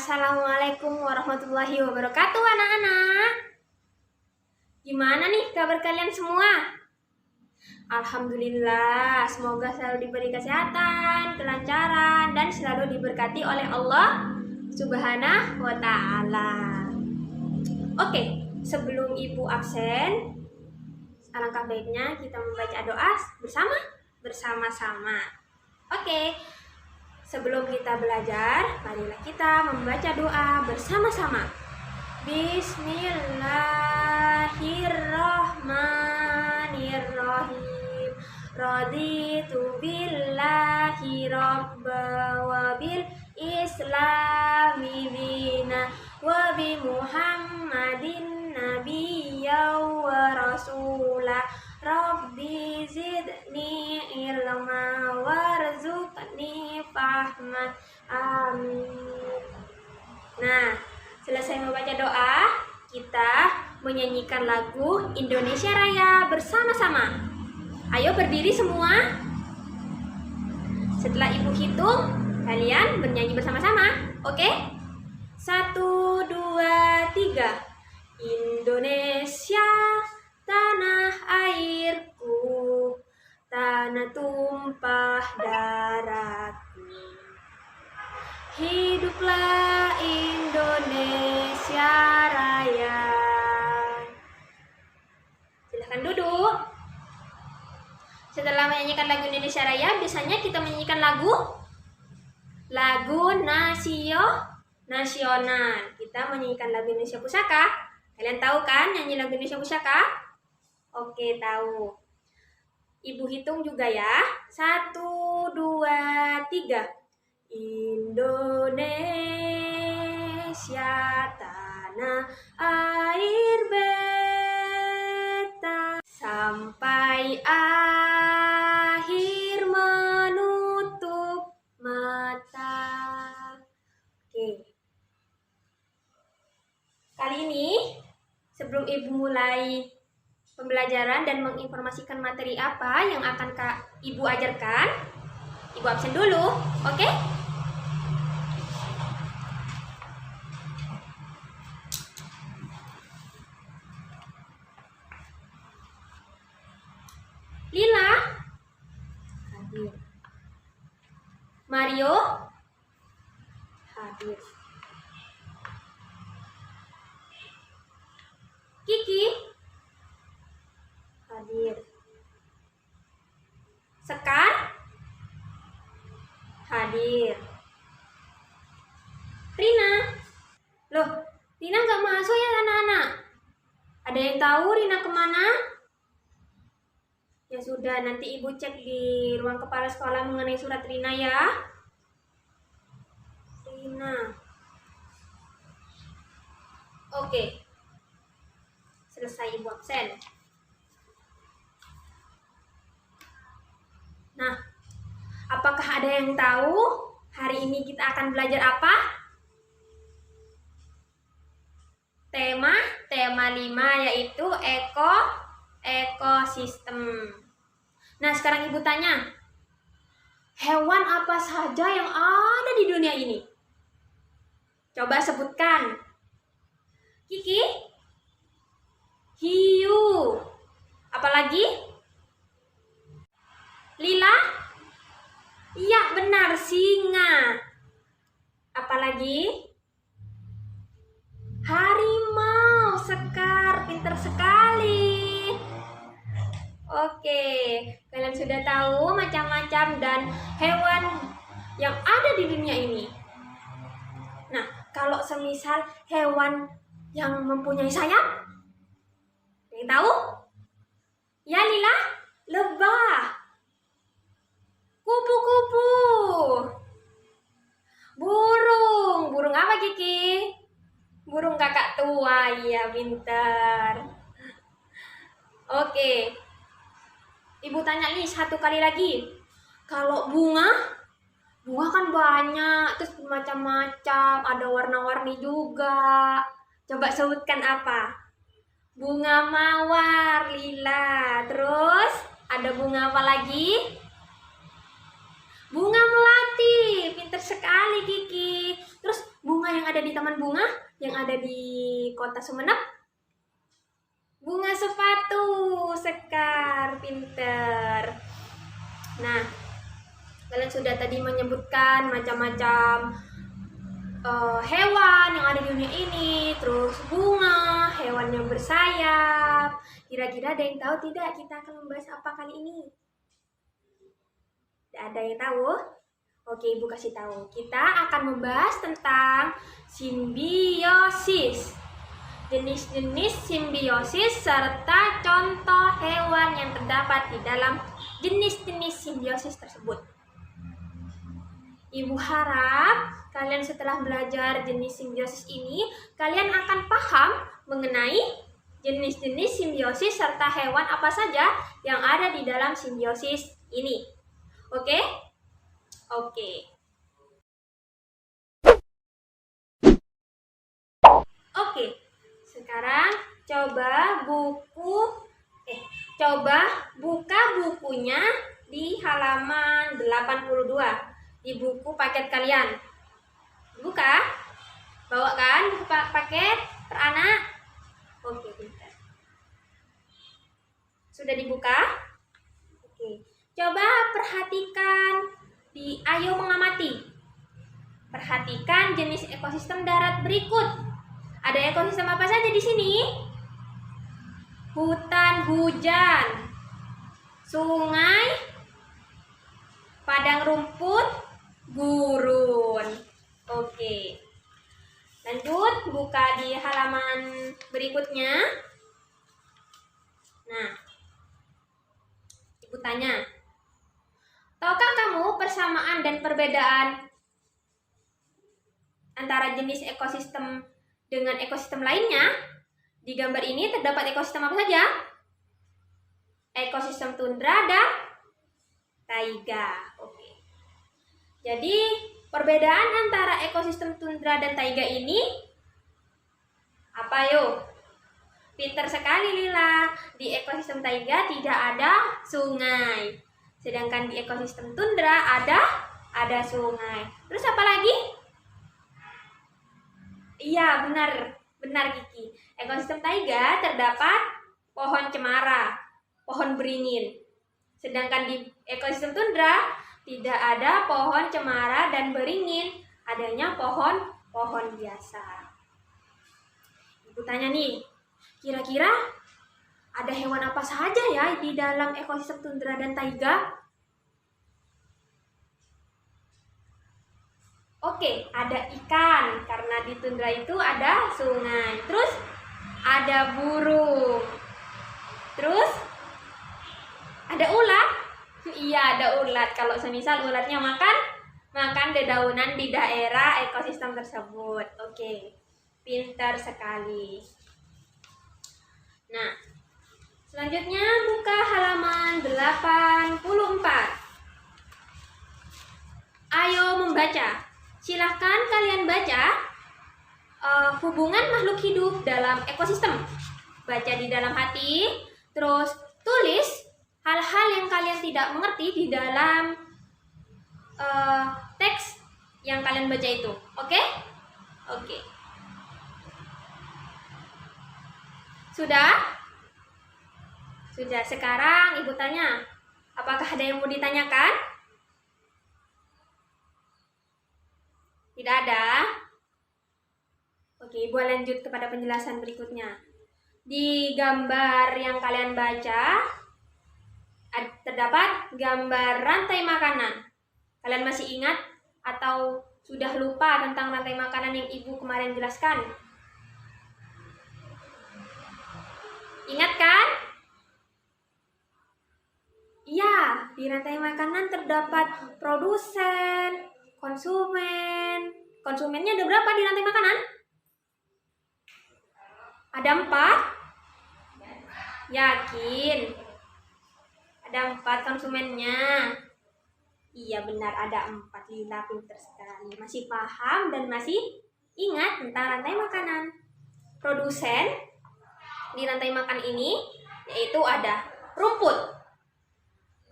Assalamualaikum warahmatullahi wabarakatuh anak-anak. Gimana nih kabar kalian semua? Alhamdulillah, semoga selalu diberi kesehatan, kelancaran, dan selalu diberkati oleh Allah Subhanahu wa ta'ala. Oke, sebelum Ibu absen, alangkah baiknya kita membaca doa bersama-sama. Oke, sebelum kita belajar, marilah kita membaca doa bersama-sama. Bismillahirrahmanirrahim. Raditu billahi rabba wa bil islami dina wa bi muhammadin nabiyya wa rasulah. Rabbi zidni ilma warzuqni fahma. Amin. Nah, selesai membaca doa, kita menyanyikan lagu Indonesia Raya bersama-sama. Ayo berdiri semua. Setelah Ibu hitung, kalian bernyanyi bersama-sama. Oke? 1, 2, 3. Indonesia, tanah airku, tanah tumpah darahku. Hiduplah Indonesia Raya. Silahkan duduk. Setelah menyanyikan lagu Indonesia Raya, biasanya kita menyanyikan lagu nasional. Kita menyanyikan lagu Indonesia Pusaka. Kalian tahu kan nyanyi lagu Indonesia Pusaka? Oke, tahu. Ibu hitung juga ya. 1, 2, 3. Indonesia, tanah air beta, sampai akhir menutup mata. Oke. Kali ini, sebelum Ibu mulai pembelajaran dan menginformasikan materi apa yang akan Ibu ajarkan, Ibu absen dulu, oke? Lila hadir. Mario hadir. Kiki hadir. Sekar hadir. Rina. Loh, Rina nggak masuk ya anak-anak? Ada yang tahu Rina kemana? Ya sudah, nanti Ibu cek di ruang kepala sekolah mengenai surat Rina ya. Rina. Oke. Selesai Ibu absen. Nah, apakah ada yang tahu hari ini kita akan belajar apa? Tema 5 yaitu ekosistem. Nah, sekarang Ibu tanya, hewan apa saja yang ada di dunia ini? Coba sebutkan. Kiki? Hiu. Apalagi? Lila? Iya, benar, singa. Apalagi? Harimau. Sekar, pintar sekali. Oke, kalian sudah tahu macam-macam dan hewan yang ada di dunia ini. Nah, kalau semisal hewan yang mempunyai sayap, yang tahu? Ya, Lila? Lebah. Kupu-kupu. Burung apa Kiki? Burung kakak tua, iya pintar. Oke, Ibu tanya nih satu kali lagi. Kalau bunga kan banyak, terus macam-macam, ada warna-warni juga. Coba sebutkan apa? Bunga mawar, Lila. Terus ada bunga apa lagi? Bunga melati, pintar sekali Kiki. Terus bunga yang ada ada di Taman Bunga, yang ada di Kota Sumeneb? Bunga sepatu, Sekar, pinter. Nah, kalian sudah tadi menyebutkan macam-macam hewan yang ada di dunia ini, terus bunga, hewan yang bersayap. Kira-kira ada yang tahu tidak kita akan membahas apa kali ini? Ada yang tahu? Oke, Ibu kasih tahu. Kita akan membahas tentang simbiosis. Jenis-jenis simbiosis serta contoh hewan yang terdapat di dalam jenis-jenis simbiosis tersebut. Ibu harap kalian setelah belajar jenis simbiosis ini, kalian akan paham mengenai jenis-jenis simbiosis serta hewan apa saja yang ada di dalam simbiosis ini. Oke? Oke. Oke. Sekarang coba buka bukunya di halaman 82 di buku paket kalian. Buka? Bawa kan buku paket per anak? Oke, pintar. Sudah dibuka? Oke. Coba perhatikan di Ayo Mengamati. Perhatikan jenis ekosistem darat berikut. Ada ekosistem apa saja di sini? Hutan hujan, sungai, padang rumput, gurun. Oke. Lanjut, buka di halaman berikutnya. Nah, Ibu tanya, tahukah kamu persamaan dan perbedaan antara jenis ekosistem dengan ekosistem lainnya? Di gambar ini terdapat ekosistem apa saja? Ekosistem tundra dan taiga. Oke. Jadi, perbedaan antara ekosistem tundra dan taiga ini apa yuk? Pinter sekali Lila. Di ekosistem taiga tidak ada sungai. Sedangkan di ekosistem tundra ada sungai. Terus apa lagi? Iya, benar Kiki. Ekosistem taiga terdapat pohon cemara, pohon beringin. Sedangkan di ekosistem tundra tidak ada pohon cemara dan beringin, adanya pohon biasa. Ibu tanya nih, kira-kira ada hewan apa saja ya di dalam ekosistem tundra dan taiga? Oke, ada ikan, karena di tundra itu ada sungai. Terus ada burung. Terus ada ulat. Iya, ada ulat. Kalau semisal ulatnya makan dedaunan di daerah ekosistem tersebut. Oke, pintar sekali. Nah, selanjutnya buka halaman 84. Ayo membaca. Silahkan kalian baca hubungan makhluk hidup dalam ekosistem. Baca di dalam hati, terus tulis hal-hal yang kalian tidak mengerti di dalam teks yang kalian baca itu. Oke? Oke. Sudah? Sudah. Sekarang Ibu tanya, apakah ada yang mau ditanyakan? Tidak ada? Oke, Ibu lanjut kepada penjelasan berikutnya. Di gambar yang kalian baca, terdapat gambar rantai makanan. Kalian masih ingat atau sudah lupa tentang rantai makanan yang Ibu kemarin jelaskan? Ingat kan? Iya, di rantai makanan terdapat produsen, konsumen. Konsumennya ada berapa di rantai makanan? Ada 4? Yakin? Ada 4 konsumennya. Iya benar, ada 4. Lila pinter sekali. Masih paham dan masih ingat tentang rantai makanan. Produsen di rantai makan ini yaitu ada rumput.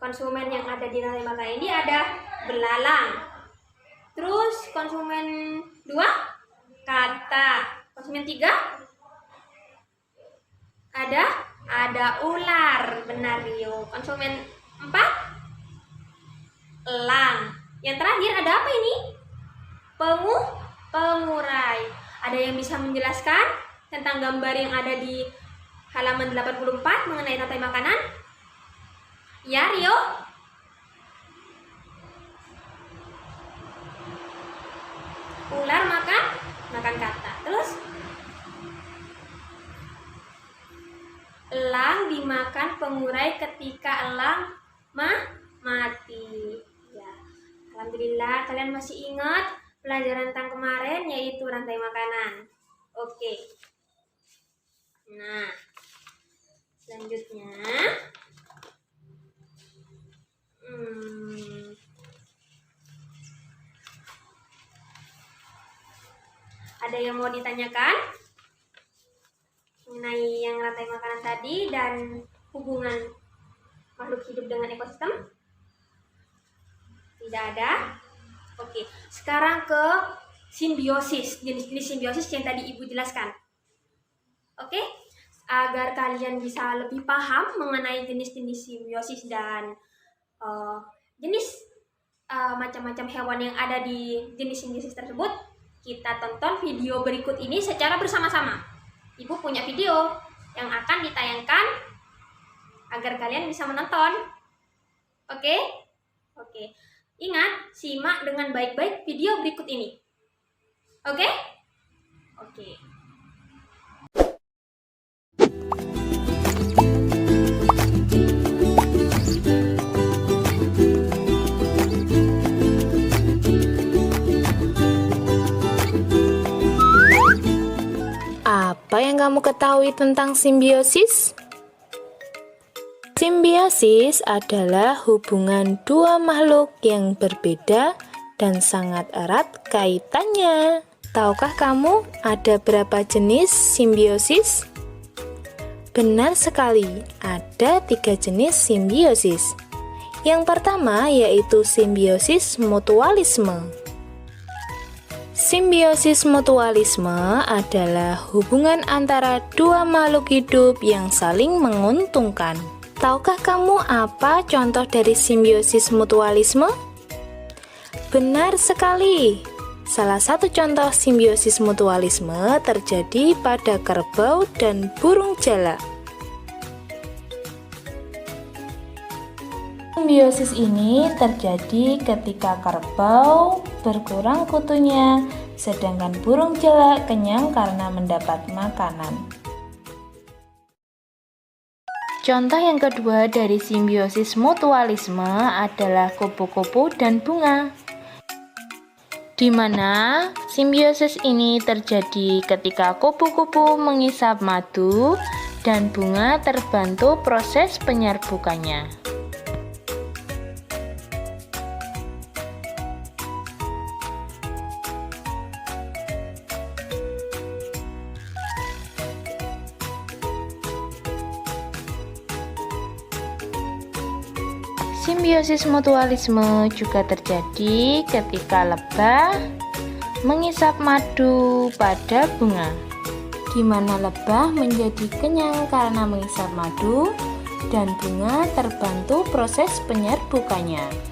Konsumen yang ada di rantai makan ini ada belalang. Terus konsumen 2 kata. Konsumen 3? Ada ular. Benar, Rio. Konsumen 4? Elang. Yang terakhir ada apa ini? Pengurai. Ada yang bisa menjelaskan tentang gambar yang ada di halaman 84 mengenai rantai makanan? Ya, Rio? Ular makan kata. Terus elang dimakan pengurai ketika elang mati. Ya, alhamdulillah kalian masih ingat pelajaran tentang kemarin, yaitu rantai makanan. Oke. Nah, selanjutnya ada yang mau ditanyakan mengenai yang rantai makanan tadi dan hubungan makhluk hidup dengan ekosistem? Tidak ada? Oke, sekarang ke simbiosis, jenis-jenis simbiosis yang tadi Ibu jelaskan. Oke, agar kalian bisa lebih paham mengenai jenis-jenis simbiosis dan jenis macam-macam hewan yang ada di jenis simbiosis tersebut, kita tonton video berikut ini secara bersama-sama. Ibu punya video yang akan ditayangkan agar kalian bisa menonton. Oke? Oke. Ingat, simak dengan baik-baik video berikut ini. Oke? Oke. Apa yang kamu ketahui tentang simbiosis? Simbiosis adalah hubungan dua makhluk yang berbeda dan sangat erat kaitannya. Tahukah kamu ada berapa jenis simbiosis? Benar sekali, ada 3 jenis simbiosis. Yang pertama yaitu simbiosis mutualisme. Simbiosis mutualisme adalah hubungan antara dua makhluk hidup yang saling menguntungkan. Tahukah kamu apa contoh dari simbiosis mutualisme? Benar sekali. Salah satu contoh simbiosis mutualisme terjadi pada kerbau dan burung jalak. Simbiosis ini terjadi ketika kerbau berkurang kutunya, sedangkan burung jalak kenyang karena mendapat makanan. Contoh yang kedua dari simbiosis mutualisme adalah kupu-kupu dan bunga, di mana simbiosis ini terjadi ketika kupu-kupu mengisap madu dan bunga terbantu proses penyerbukannya. Simbiosis mutualisme juga terjadi ketika lebah mengisap madu pada bunga, di mana lebah menjadi kenyang karena mengisap madu dan bunga terbantu proses penyerbukannya.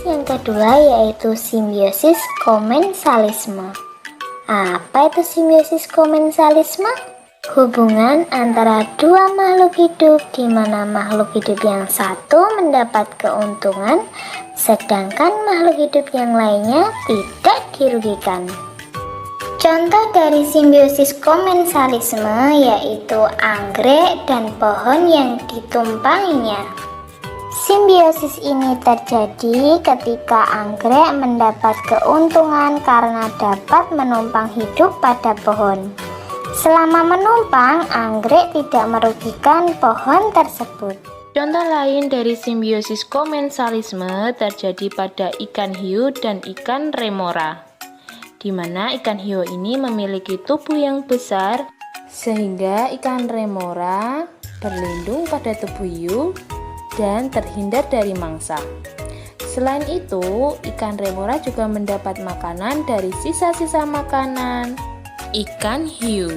Yang kedua yaitu simbiosis komensalisme. Apa itu simbiosis komensalisme? Hubungan antara dua makhluk hidup di mana makhluk hidup yang satu mendapat keuntungan sedangkan makhluk hidup yang lainnya tidak dirugikan. Contoh dari simbiosis komensalisme yaitu anggrek dan pohon yang ditumpanginya. Simbiosis ini terjadi ketika anggrek mendapat keuntungan karena dapat menumpang hidup pada pohon. Selama menumpang, anggrek tidak merugikan pohon tersebut. Contoh lain dari simbiosis komensalisme terjadi pada ikan hiu dan ikan remora, di mana ikan hiu ini memiliki tubuh yang besar sehingga ikan remora berlindung pada tubuh hiu dan terhindar dari mangsa. Selain itu, ikan remora juga mendapat makanan dari sisa-sisa makanan ikan hiu.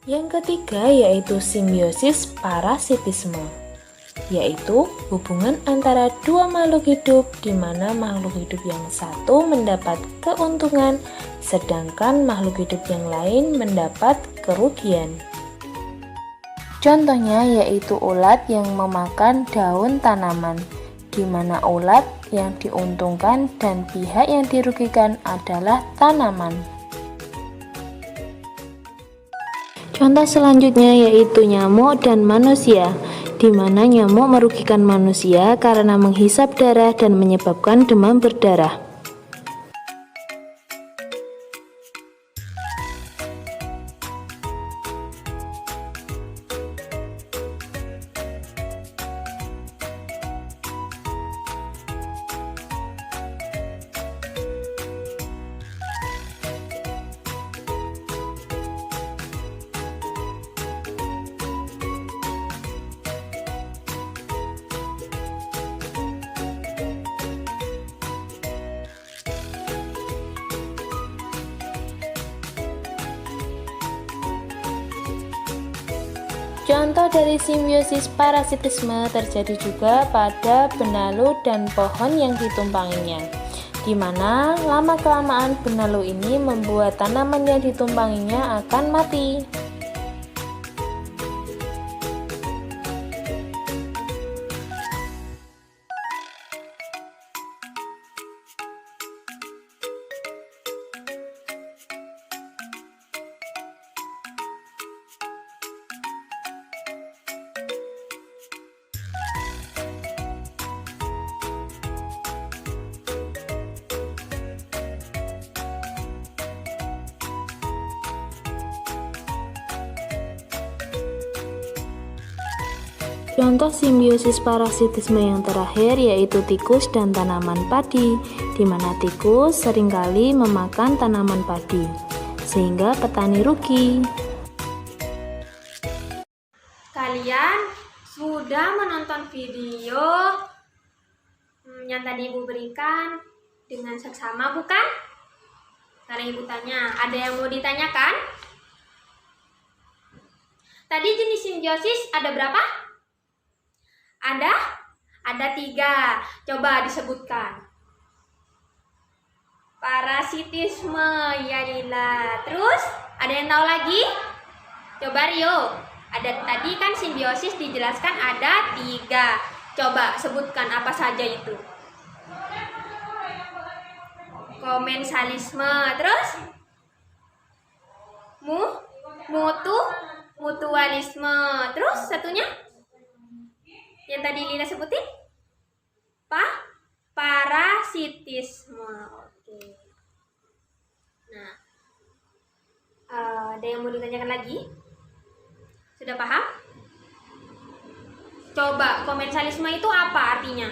Yang ketiga yaitu simbiosis parasitisme, yaitu hubungan antara dua makhluk hidup di mana makhluk hidup yang satu mendapat keuntungan sedangkan makhluk hidup yang lain mendapat kerugian. Contohnya yaitu ulat yang memakan daun tanaman, di mana ulat yang diuntungkan dan pihak yang dirugikan adalah tanaman. Contoh selanjutnya yaitu nyamuk dan manusia, di mana nyamuk merugikan manusia karena menghisap darah dan menyebabkan demam berdarah. Contoh dari simbiosis parasitisme terjadi juga pada benalu dan pohon yang ditumpanginya, di mana lama-kelamaan benalu ini membuat tanaman yang ditumpanginya akan mati. Contoh simbiosis parasitisme yang terakhir yaitu tikus dan tanaman padi, di mana tikus seringkali memakan tanaman padi, sehingga petani rugi. Kalian sudah menonton video yang tadi Ibu berikan dengan seksama, bukan? Sekarang Ibu tanya, ada yang mau ditanyakan? Tadi jenis simbiosis ada berapa? Ada 3. Coba disebutkan. Parasitisme, ya Lila. Terus, ada yang tahu lagi? Coba Rio. Ada tadi kan simbiosis dijelaskan ada 3. Coba sebutkan apa saja itu. Komensalisme. Terus? Mutualisme. Terus satunya? Yang tadi Lina sebutin? Parasitisme. Oke. Nah, ada yang mau ditanyakan lagi? Sudah paham? Coba, komensalisme itu apa artinya?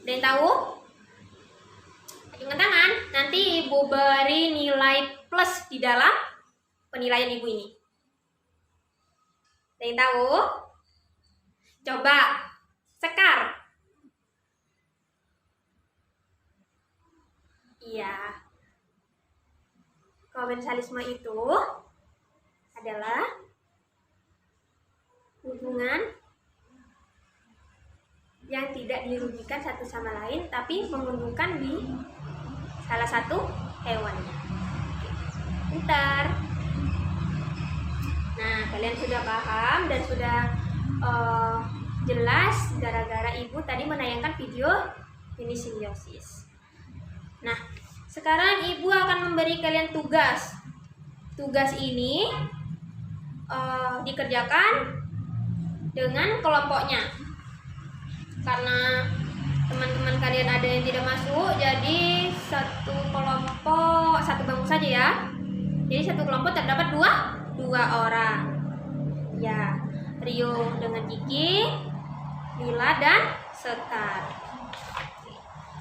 Ada yang tahu? Angkat tangan. Nanti Ibu beri nilai plus di dalam penilaian Ibu ini. Ada yang tahu? Coba, Sekar. Iya. Komensalisme itu adalah hubungan yang tidak dirugikan satu sama lain, tapi menguntungkan di salah satu hewannya. Pintar. Nah, kalian sudah paham dan sudah jelas gara-gara Ibu tadi menayangkan video Ini simbiosis. Nah, sekarang Ibu akan memberi kalian tugas. Tugas ini dikerjakan dengan kelompoknya. Karena teman-teman kalian ada yang tidak masuk, jadi satu kelompok, satu bangku saja ya. Jadi satu kelompok terdapat dua orang. Ya, Rio dengan Kiki, Lila dan Sekar.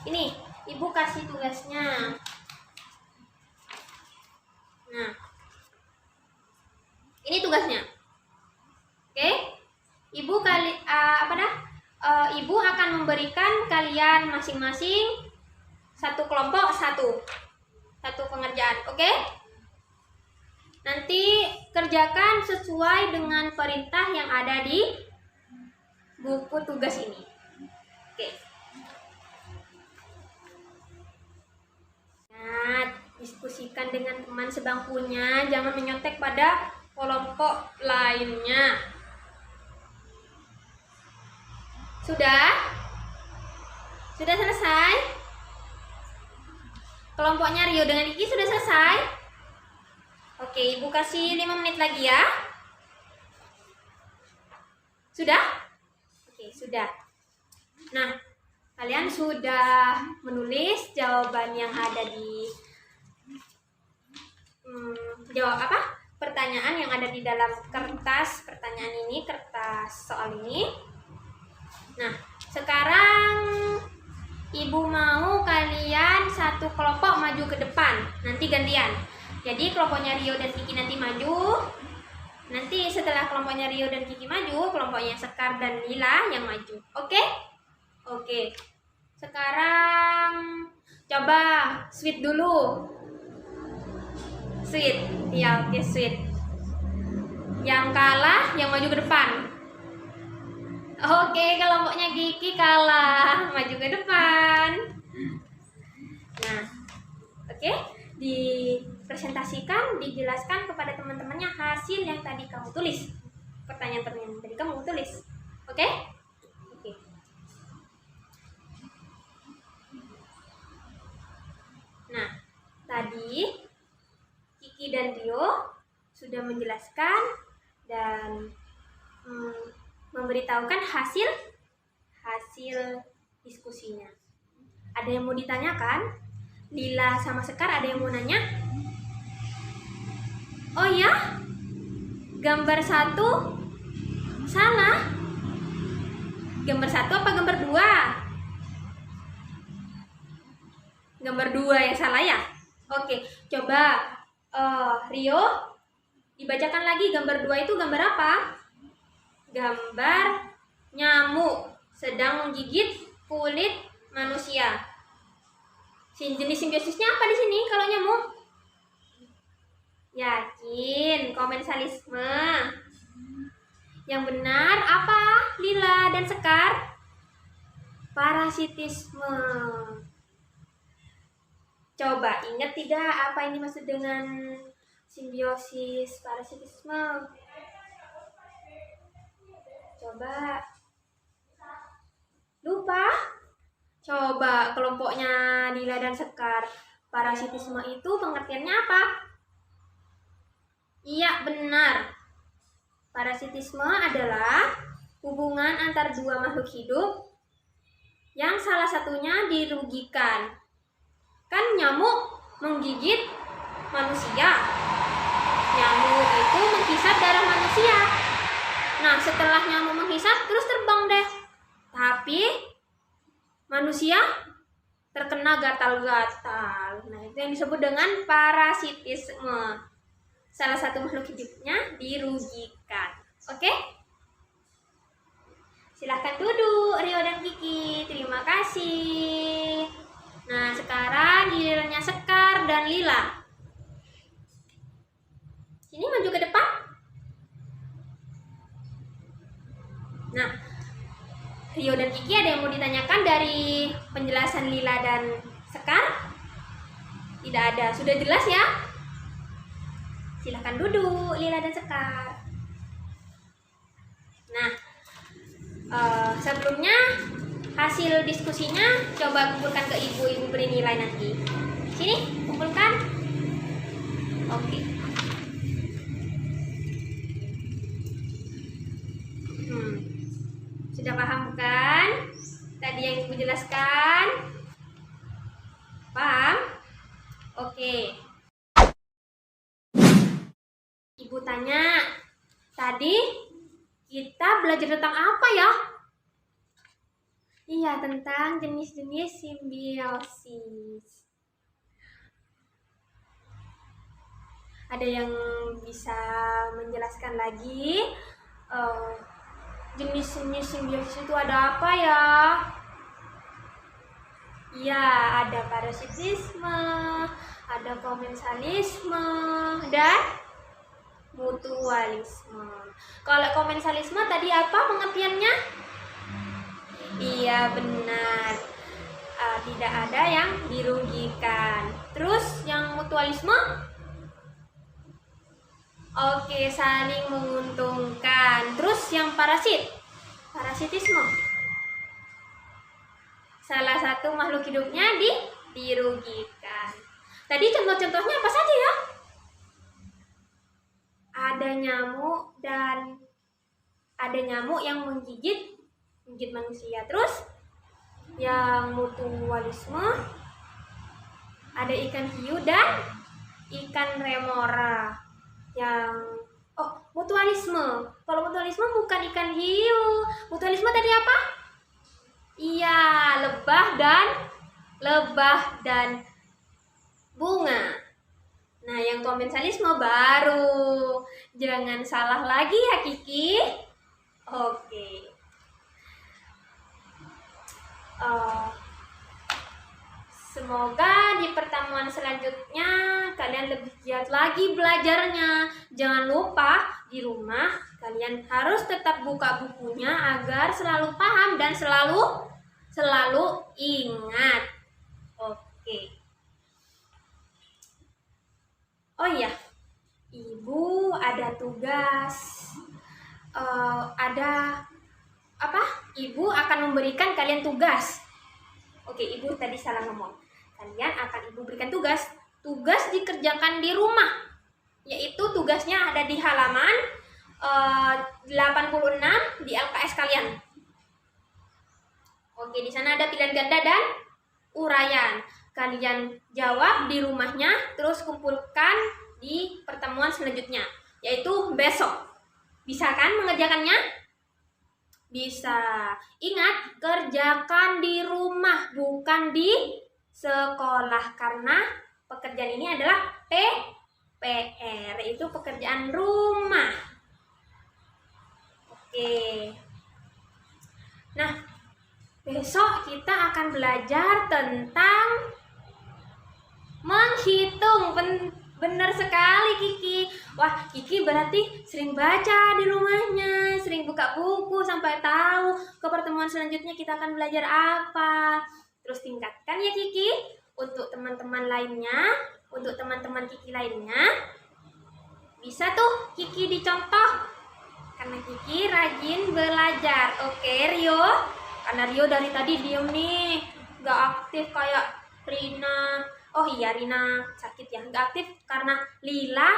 Ini Ibu kasih tugasnya. Nah, ini tugasnya. Oke, Ibu Ibu akan memberikan kalian masing-masing satu kelompok satu pengerjaan. Oke? Nanti kerjakan sesuai dengan perintah yang ada di buku tugas ini. Oke. Nah, diskusikan dengan teman sebangkunya, jangan menyontek pada kelompok lainnya. Sudah? Sudah selesai? Kelompoknya Rio dengan Kiki sudah selesai? Oke, Ibu kasih 5 menit lagi ya. Sudah? Oke, sudah. Nah, kalian sudah menulis jawaban yang ada di pertanyaan yang ada di dalam kertas pertanyaan ini, kertas soal ini. Nah, sekarang Ibu mau kalian satu kelompok maju ke depan. Nanti gantian. Jadi kelompoknya Rio dan Kiki nanti maju. Nanti setelah kelompoknya Rio dan Kiki maju, kelompoknya Sekar dan Lila yang maju. Oke? Oke. Sekarang coba sweet dulu. Sweet. Ya, oke, sweet. Yang kalah yang maju ke depan. Oke, kelompoknya Kiki kalah, maju ke depan. Nah, oke, dipresentasikan, dijelaskan kepada teman-temannya hasil yang tadi kamu tulis. Pertanyaan-pertanyaan yang tadi kamu tulis. Oke? Oke. Nah, tadi Kiki dan Rio sudah menjelaskan dan memberitahukan hasil diskusinya. Ada yang mau ditanyakan? Lila sama Sekar ada yang mau nanya? Oh ya? Gambar 1 salah? Gambar 1 apa gambar 2? Gambar 2 yang salah ya? Oke, coba Rio dibacakan lagi gambar 2 itu gambar apa? Gambar nyamuk sedang menggigit kulit manusia. Jenis simbiosisnya apa di sini kalau nyamuk? Yakin? Komensalisme. Yang benar apa? Lila dan Sekar? Parasitisme. Coba ingat tidak apa ini maksud dengan simbiosis parasitisme? Coba. Lupa? Coba kelompoknya Lila dan Sekar. Parasitisme itu pengertiannya apa? Iya, benar. Parasitisme adalah hubungan antar dua makhluk hidup yang salah satunya dirugikan. Kan nyamuk menggigit manusia. Nyamuk itu menghisap darah manusia. Nah, setelah nyamuk menghisap, terus terbang deh. Tapi manusia terkena gatal-gatal. Nah, itu yang disebut dengan parasitisme. Salah satu makhluk hidupnya dirugikan. Oke? Silahkan duduk, Rio dan Kiki. Terima kasih. Nah, sekarang gilirannya Sekar dan Lila. Sini maju ke depan. Nah, Rio dan Kiki ada yang mau ditanyakan dari penjelasan Lila dan Sekar? Tidak ada, sudah jelas ya? Silahkan duduk, Lila dan Sekar. Nah, sebelumnya hasil diskusinya coba kumpulkan ke ibu beri nilai nanti. Sini, kumpulkan. Oke. Sudah paham kan? Tadi yang ibu jelaskan? Paham? Oke. Ibu tanya, tadi kita belajar tentang apa ya? Iya, tentang jenis-jenis simbiosis. Ada yang bisa menjelaskan lagi jenis-jenis simbiosis itu ada apa ya? Iya, ada parasitisme, ada komensalisme, dan mutualisme. Kalau komensalisme tadi apa pengertiannya? Iya, benar. Tidak ada yang dirugikan. Terus yang mutualisme? Oke, saling menguntungkan. Terus yang parasitisme. Salah satu makhluk hidupnya dirugikan. Tadi contoh-contohnya apa saja ya? Ada nyamuk yang menggigit manusia. Terus yang mutualisme ada ikan hiu dan ikan remora. Mutualisme. Kalau mutualisme bukan ikan hiu. Mutualisme tadi apa? Iya, lebah dan bunga. Nah, yang komensalisme baru. Jangan salah lagi ya, Kiki. Oke. Semoga di pertemuan selanjutnya kalian lebih giat lagi belajarnya. Jangan lupa di rumah kalian harus tetap buka bukunya agar selalu paham dan selalu ingat. Oke. Oh iya, Ibu ada tugas. Ibu akan memberikan kalian tugas. Oke, Ibu tadi salah ngomong. Kalian akan Ibu berikan tugas. Tugas dikerjakan di rumah. Yaitu tugasnya ada di halaman 86 di LKS kalian. Oke, di sana ada pilihan ganda dan uraian. Kalian jawab di rumahnya, terus kumpulkan di pertemuan selanjutnya, yaitu besok. Bisa kan mengerjakannya? Bisa. Ingat, kerjakan di rumah, bukan di sekolah. Karena pekerjaan ini adalah PR, itu pekerjaan rumah. Oke. Nah, besok kita akan belajar tentang menghitung. Benar sekali, Kiki. Wah, Kiki berarti sering baca di rumahnya, sering buka buku sampai tahu ke pertemuan selanjutnya kita akan belajar apa. Terus tingkatkan ya, Kiki. Untuk teman-teman lainnya, untuk teman-teman Kiki lainnya, bisa tuh Kiki dicontoh. Karena Kiki rajin belajar. Oke, Rio. Karena Rio dari tadi diem nih, gak aktif kayak Rina. Oh iya, Rina sakit ya, gak aktif karena Lila,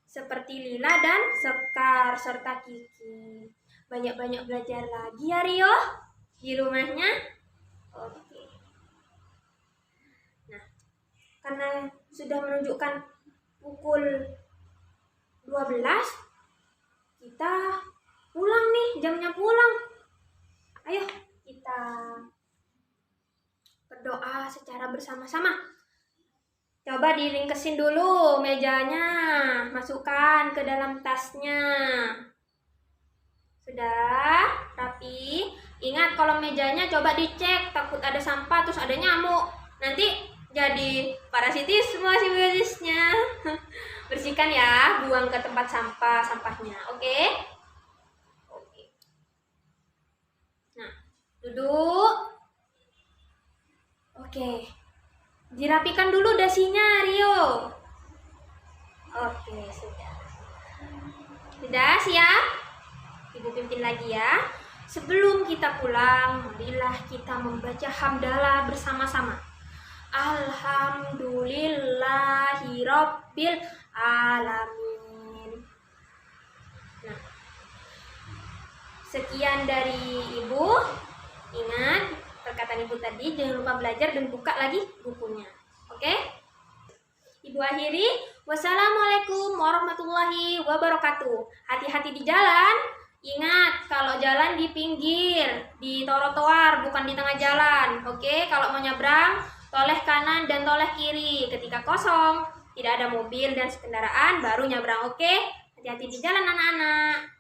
seperti Lila dan Sekar serta Kiki. Banyak-banyak belajar lagi ya, Rio, di rumahnya. Oke. Nah, karena sudah menunjukkan pukul 12, kita pulang nih, jamnya pulang. Ayo kita berdoa secara bersama-sama. Coba diringkesin dulu mejanya, masukkan ke dalam tasnya. Sudah rapi? Ingat kalau mejanya coba dicek, takut ada sampah terus ada nyamuk. Nanti jadi parasitisme simbiosisnya. Bersihkan ya, buang ke tempat sampahnya. Oke? Oke. Nah, duduk. Oke, dirapikan dulu dasinya, Rio. Oke, sudah. Sudah siap? Ibu pimpin lagi ya. Sebelum kita pulang, marilah kita membaca hamdalah bersama-sama. Alhamdulillahirabbil alamin. Nah, sekian dari Ibu. Ingat perkataan Ibu tadi, jangan lupa belajar dan buka lagi bukunya. Oke? Ibu akhiri, wassalamualaikum warahmatullahi wabarakatuh. Hati-hati di jalan. Ingat, kalau jalan di pinggir, di trotoar, bukan di tengah jalan. Oke, kalau mau nyebrang, toleh kanan dan toleh kiri. Ketika kosong, tidak ada mobil dan kendaraan, baru nyebrang. Oke, hati-hati di jalan anak-anak.